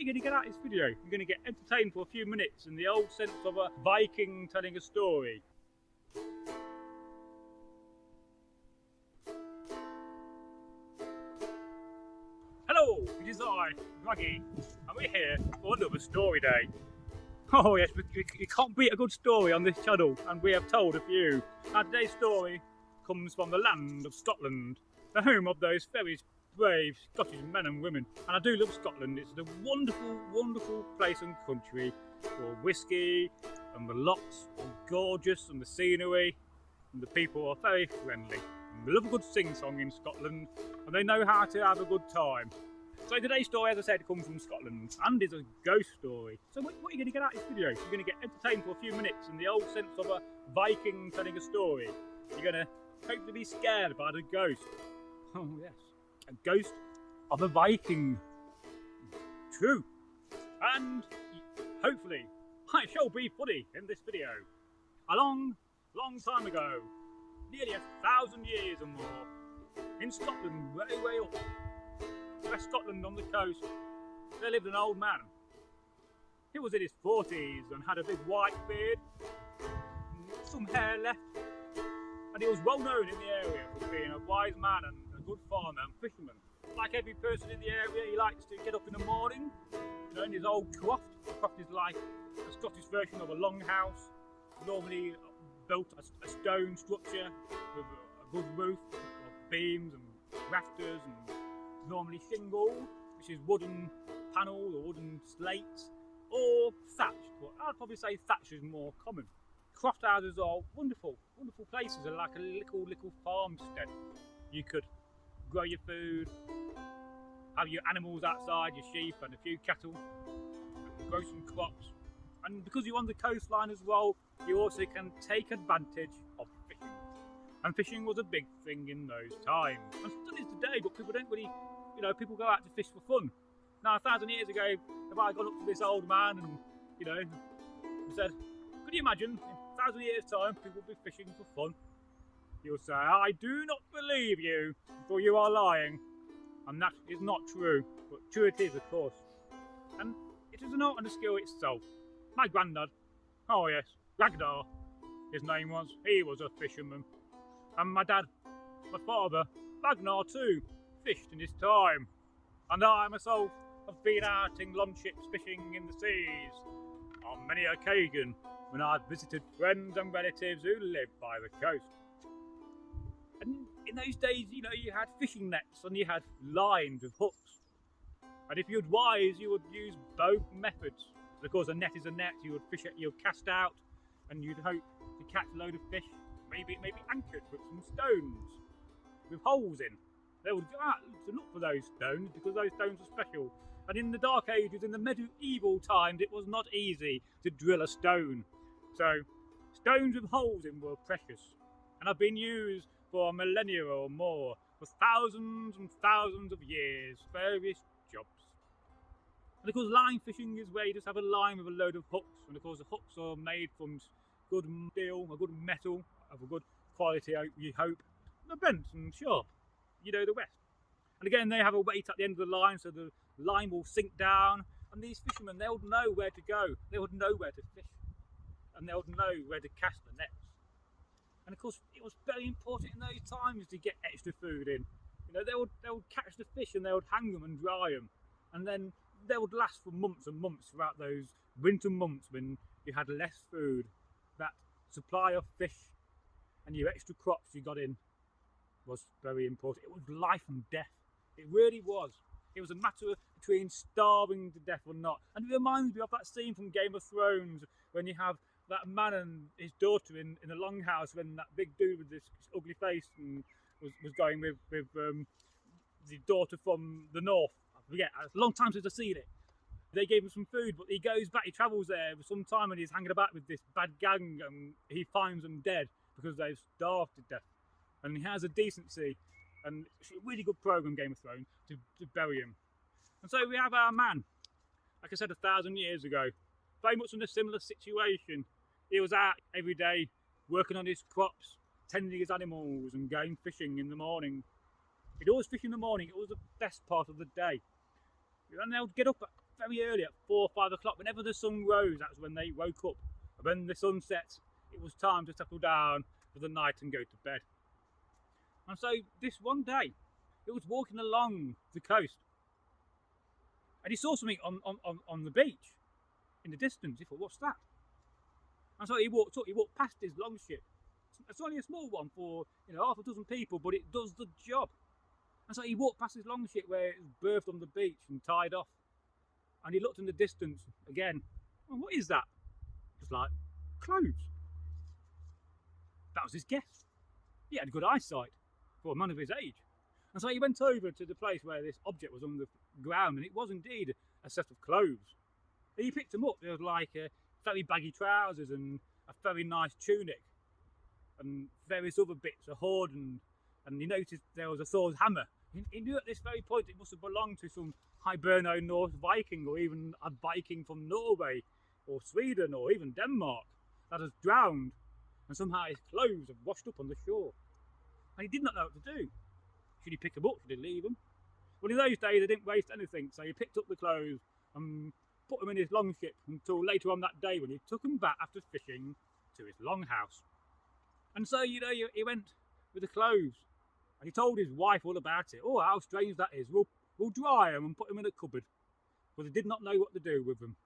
you're going to get out of this video? You're going to get entertained for a few minutes in the old sense of a Viking telling a story. Hello, it is I, Bragi, and we're here for another story day. Oh yes, you can't beat a good story on this channel, and we have told a few. Now today's story comes from the land of Scotland, the home of those very brave Scottish men and women. And I do love Scotland. It's a wonderful, wonderful place and country for whiskey, and the lochs are gorgeous, and the scenery, and the people are very friendly. And they love a good sing-song in Scotland, and they know how to have a good time. So today's story, as I said, comes from Scotland and is a ghost story. So what are you going to get out of this video? You're going to get entertained for a few minutes in the old sense of a Viking telling a story. You're going to hopefully be scared by the ghost. Oh yes, a ghost of a Viking. True. And hopefully I shall be funny in this video. A long time ago, nearly 1,000 years or more, in Scotland, way up, West Scotland on the coast, there lived an old man. He was in his 40s and had a big white beard, some hair left, and he was well known in the area for being a wise man and a good farmer and fisherman. Like every person in the area, he likes to get up in the morning, in his old croft. The croft is like a Scottish version of a longhouse, normally built a stone structure with a good roof of beams and rafters, and normally shingle, which is wooden panels or wooden slates, or thatched, but I'd probably say thatch is more common. Croft houses are wonderful places. They're like a little farmstead. You could grow your food, have your animals outside, your sheep and a few cattle, grow some crops, and because you're on the coastline as well, you also can take advantage of fishing. And fishing was a big thing in those times, and still is today, but people don't really, people go out to fish for fun. Now 1,000 years ago, if I gone up to this old man and, said, could you imagine, in 1,000 years time, people will be fishing for fun? He'll say, I do not believe you, for you are lying. And that is not true, but true it is, of course. And it is an art and a skill itself. My granddad, oh yes, Ragnar, his name was, he was a fisherman. And my dad, my father, Ragnar too, fished in his time. And I myself have been out in longships fishing in the seas on many occasions when I've visited friends and relatives who live by the coast. And in those days, you had fishing nets and you had lines with hooks. And if you're wise, you would use both methods. Because a net is a net, you would fish it, you'd cast out, and you'd hope to catch a load of fish, maybe anchored with some stones with holes in. They would go out to look for those stones because those stones are special. And in the Dark Ages, in the medieval times, it was not easy to drill a stone. So stones with holes in were precious and have been used for a millennia or more, for thousands and thousands of years, various jobs. And of course, line fishing is where you just have a line with a load of hooks, and of course the hooks are made from good steel, a good metal of a good quality, you hope. They're bent and sharp, the rest. And again, they have a weight at the end of the line, so the line will sink down, and these fishermen, they would know where to go, they would know where to fish, and they would know where to cast the nets. And of course, it was very important in those times to get extra food in. They would catch the fish and they would hang them and dry them, and then they would last for months and months throughout those winter months when you had less food. That supply of fish and your extra crops you got in was very important. It was life and death. It really was. It was a matter between starving to death or not. And it reminds me of that scene from Game of Thrones when you have that man and his daughter in the longhouse, when that big dude with this ugly face and was going with the daughter from the north. I forget, it's a long time since I've seen it. They gave him some food, but he goes back, he travels there for some time and he's hanging about with this bad gang, and he finds them dead because they've starved to death. And he has a decency, and it's a really good programme, Game of Thrones, to bury him. And so we have our man, like I said, 1,000 years ago, very much in a similar situation. He was out every day working on his crops, tending his animals and going fishing in the morning. He'd always fish in the morning. It was the best part of the day. And they would get up very early at 4 or 5 o'clock, whenever the sun rose, that's when they woke up. And when the sun set, it was time to settle down for the night and go to bed. And so this one day, it was walking along the coast, and he saw something on the beach in the distance. He thought, what's that? And so he walked up, he walked past his longship. It's only a small one for, half a dozen people, but it does the job. And so he walked past his longship where it was berthed on the beach and tied off. And he looked in the distance again. Well, what is that? It's like clothes. That was his guess. He had good eyesight for a man of his age. And so he went over to the place where this object was on the ground, and it was indeed a set of clothes. And he picked them up. There was like very baggy trousers and a very nice tunic and various other bits, a hood, and he noticed there was a Thor's hammer. He knew at this very point it must have belonged to some Hiberno North Viking, or even a Viking from Norway or Sweden or even Denmark that has drowned, and somehow his clothes have washed up on the shore. And he did not know what to do. Should he pick them up? Should he leave them? Well, in those days they didn't waste anything, so he picked up the clothes and put them in his longship until later on that day when he took them back after fishing to his longhouse. And so, he went with the clothes, and he told his wife all about it. Oh, how strange that is. We'll dry them and put them in a cupboard. But they did not know what to do with them.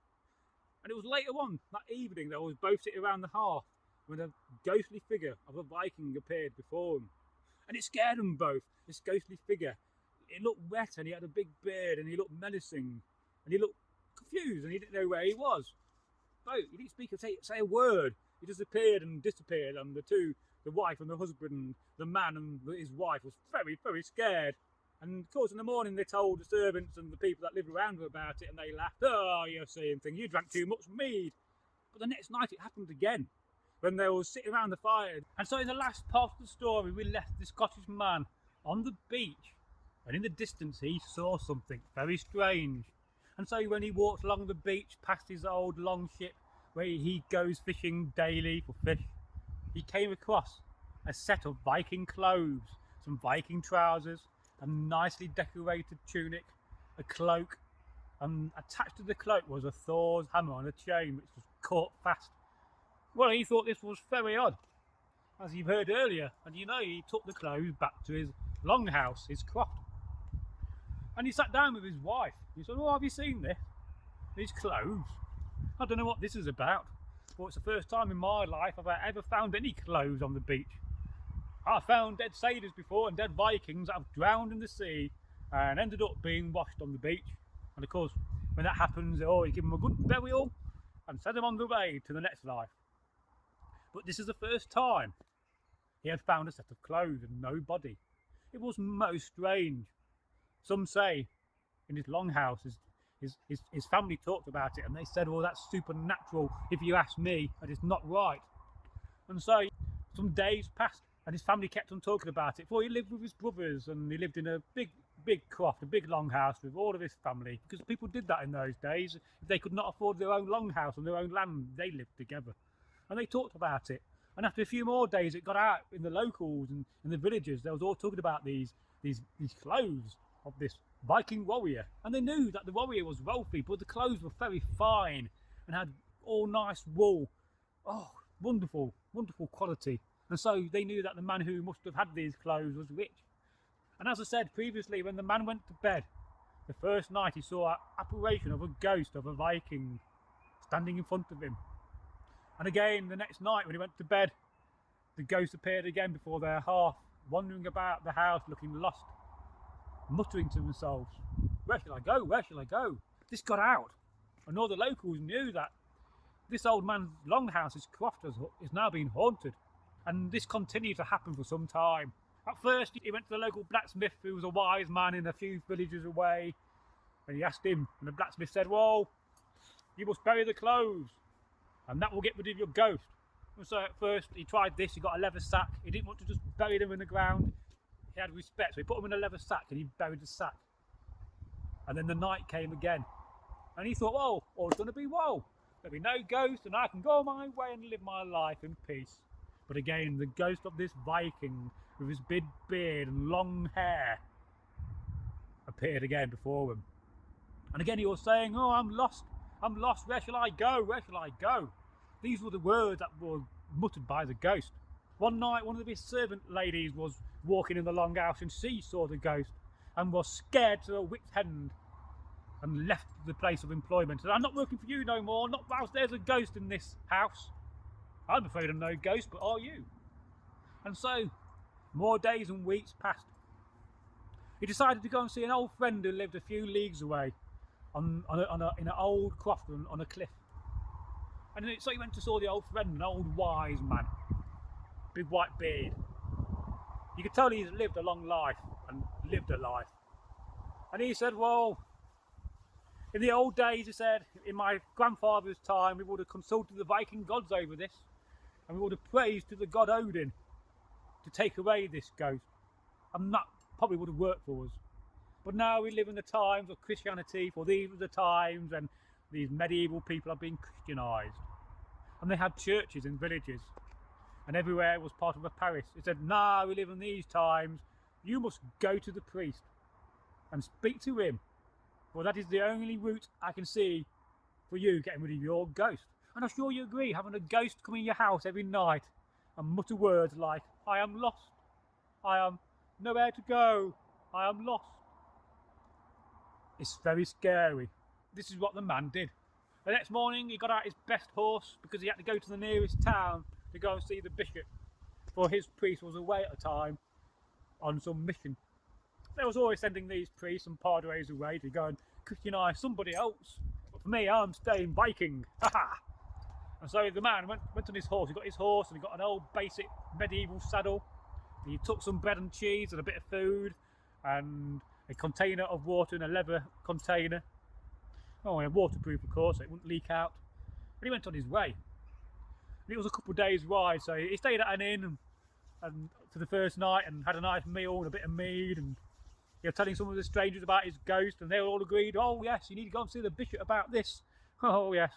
And it was later on that evening they was both sitting around the hearth when a ghostly figure of a Viking appeared before them. And it scared them both, this ghostly figure. It looked wet, and he had a big beard, and he looked menacing, and he looked confused, and he didn't know where he was. Both, he didn't speak or say a word. He just appeared and disappeared, and the wife and the husband, the man and his wife, was very, very scared. And of course in the morning they told the servants and the people that lived around them about it, and they laughed. Oh, you're seeing things, you drank too much mead. But the next night it happened again, when they were sitting around the fire. And so in the last part of the story we left the Scottish man on the beach, and in the distance he saw something very strange. And so when he walked along the beach past his old longship where he goes fishing daily for fish, he came across a set of Viking clothes, some Viking trousers, a nicely decorated tunic, a cloak, and attached to the cloak was a Thor's hammer on a chain which was caught fast. Well, he thought this was very odd, as you've heard earlier, and he took the clothes back to his longhouse, his croft. And he sat down with his wife. He said, oh, have you seen this? These clothes? I don't know what this is about, but it's the first time in my life I've ever found any clothes on the beach. I found dead sailors before, and dead Vikings that have drowned in the sea and ended up being washed on the beach. And of course, when that happens, you give them a good burial and send them on the way to the next life. But this is the first time he had found a set of clothes and no body. It was most strange. Some say in his longhouse, his family talked about it, and they said, well, that's supernatural if you ask me, and it's not right. And so some days passed, and his family kept on talking about it. For he lived with his brothers, and he lived in a big croft, a big longhouse with all of his family, because people did that in those days. If they could not afford their own longhouse on their own land, they lived together. And they talked about it. And after a few more days, it got out in the locals and in the villages. They was all talking about these clothes of this Viking warrior. And they knew that the warrior was wealthy, but the clothes were very fine and had all nice wool. Oh, wonderful, wonderful quality. And so they knew that the man who must have had these clothes was rich. And as I said previously, when the man went to bed, the first night he saw an apparition of a ghost of a Viking standing in front of him. And again, the next night when he went to bed, the ghost appeared again before their hearth, wandering about the house looking lost, muttering to themselves, where shall I go, where shall I go? This got out, and all the locals knew that this old man's longhouse, his croft, is now being haunted. And this continued to happen for some time. At first he went to the local blacksmith, who was a wise man in a few villages away, and he asked him, and the blacksmith said, well, you must bury the clothes, and that will get rid of your ghost. And so at first he tried this, he got a leather sack. He didn't want to just bury them in the ground. He had respect, so he put them in a leather sack and he buried the sack. And then the night came again. And he thought, well, all's going to be well. There'll be no ghost and I can go my way and live my life in peace. But again, the ghost of this Viking with his big beard and long hair appeared again before him. And again he was saying, oh, I'm lost, where shall I go, where shall I go? These were the words that were muttered by the ghost. One night one of his servant ladies was walking in the long house and she saw the ghost and was scared to her wit's end and left the place of employment. Said, I'm not working for you no more, not whilst there's a ghost in this house. I'm afraid of no ghost, but are you? And so, more days and weeks passed. He decided to go and see an old friend who lived a few leagues away in an old croft on a cliff. And so he went to saw the old friend, an old wise man, big white beard. You could tell he's lived a long life and lived a life. And he said, well, in the old days, he said, in my grandfather's time, we would have consulted the Viking gods over this, and we would have praised to the god Odin to take away this ghost. And that probably would have worked for us. But now we live in the times of Christianity, for these are the times when these medieval people have been Christianised. And they had churches in villages, and everywhere was part of a parish. He said, now we live in these times, you must go to the priest and speak to him. Well, that is the only route I can see for you getting rid of your ghost. And I'm sure you agree, having a ghost come in your house every night and mutter words like, I am lost, I am nowhere to go, I am lost. It's very scary. This is what the man did. The next morning he got out his best horse because he had to go to the nearest town to go and see the bishop, for his priest was away at the time on some mission. They was always sending these priests and padres away to go and Christianise somebody else. But for me, I'm staying Viking. And so the man went on his horse. He got his horse and he got an old basic medieval saddle. He took some bread and cheese and a bit of food and a container of water in a leather container. Oh, and waterproof, of course, so it wouldn't leak out. But he went on his way. And it was a couple of days' ride, so he stayed at an inn and for the first night and had a nice meal and a bit of mead, and he was telling some of the strangers about his ghost, and they all agreed, oh yes, you need to go and see the bishop about this. Oh yes.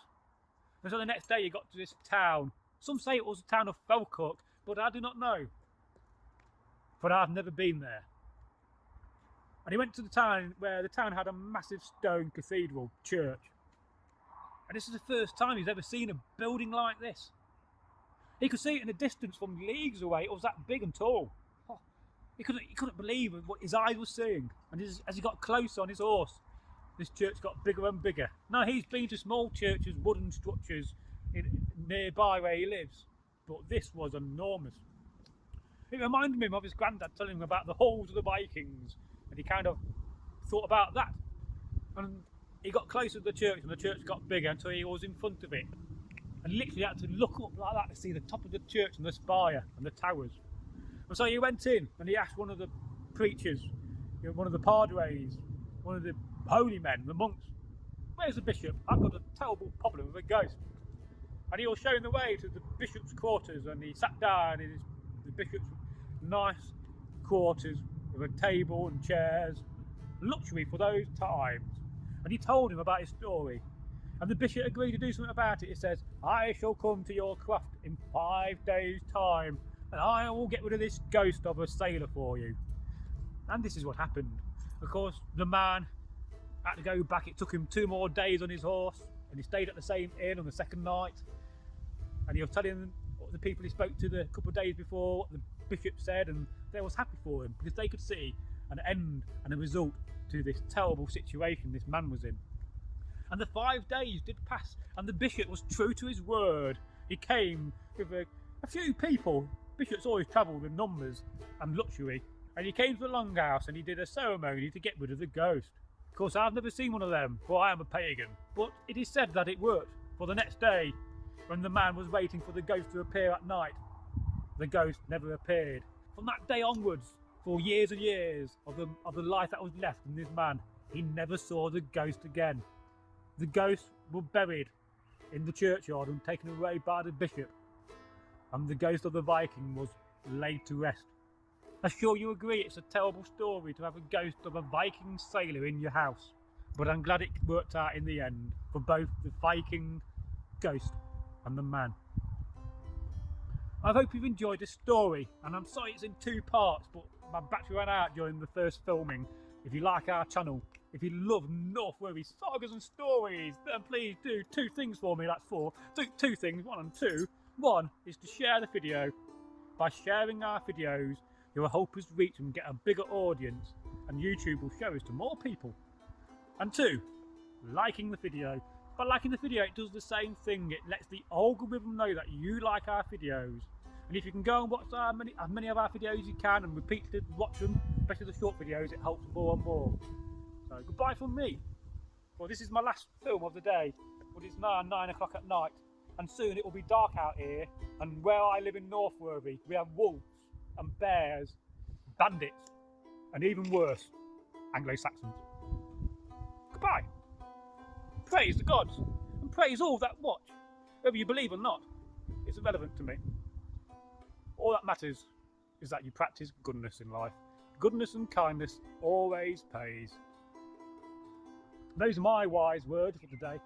And so the next day he got to this town. Some say it was the town of Falkirk, but I do not know, for I've never been there. And he went to the town where the town had a massive stone cathedral church. And this is the first time he's ever seen a building like this. He could see it in the distance from leagues away. It was that big and tall. Oh, he couldn't believe what his eyes were seeing. And as he got closer on his horse, this church got bigger and bigger. Now he's been to small churches, wooden structures nearby where he lives, but this was enormous. It reminded him of his granddad telling him about the halls of the Vikings, and he kind of thought about that. And he got closer to the church, and the church got bigger until he was in front of it, and literally had to look up like that to see the top of the church and the spire and the towers. And so he went in and he asked one of the preachers, one of the padres, one of the holy men, the monks, where's the bishop? I've got a terrible problem with a ghost. And he was showing the way to the bishop's quarters, and he sat down in the bishop's nice quarters with a table and chairs, luxury for those times. And he told him about his story. And the bishop agreed to do something about it. He says, I shall come to your croft in 5 days' time, and I will get rid of this ghost of a sailor for you. And this is what happened. Of course, the man had to go back. It took him 2 more days on his horse, and he stayed at the same inn on the second night. And he was telling the people he spoke to the couple of days before what the bishop said, and they was happy for him because they could see an end and a result to this terrible situation this man was in. And the 5 days did pass, and the bishop was true to his word. He came with a few people. Bishops always travel with numbers and luxury. And he came to the longhouse and he did a ceremony to get rid of the ghost. Of course, I've never seen one of them, for I am a pagan. But it is said that it worked, for the next day, when the man was waiting for the ghost to appear at night, the ghost never appeared. From that day onwards, for years and years of the life that was left in this man, he never saw the ghost again. The ghosts were buried in the churchyard and taken away by the bishop, and the ghost of the Viking was laid to rest. I'm sure you agree it's a terrible story to have a ghost of a Viking sailor in your house, but I'm glad it worked out in the end for both the Viking ghost and the man. I hope you've enjoyed this story, and I'm sorry it's in 2 parts, but my battery ran out during the first filming. If you like our channel, If you love Northworthy sagas and stories, then please do 2 things for me. That's 4. Do 2 things, 1 and 2. 1 is to share the video. By sharing our videos, you'll help us reach and get a bigger audience, and YouTube will show us to more people. And 2, liking the video. By liking the video, it does the same thing. It lets the algorithm know that you like our videos. And if you can go and watch as many of our videos as you can and repeatedly watch them, especially the short videos, it helps more and more. So goodbye from me. Well, this is my last film of the day. Well, it's now 9 o'clock at night, and soon it will be dark out here. And where I live in Northworthy, we have wolves and bears, bandits, and even worse, Anglo-Saxons. Goodbye. Praise the gods, and praise all that watch. Whether you believe or not, it's irrelevant to me. All that matters is that you practice goodness in life. Goodness and kindness always pays. Those are my wise words for the day.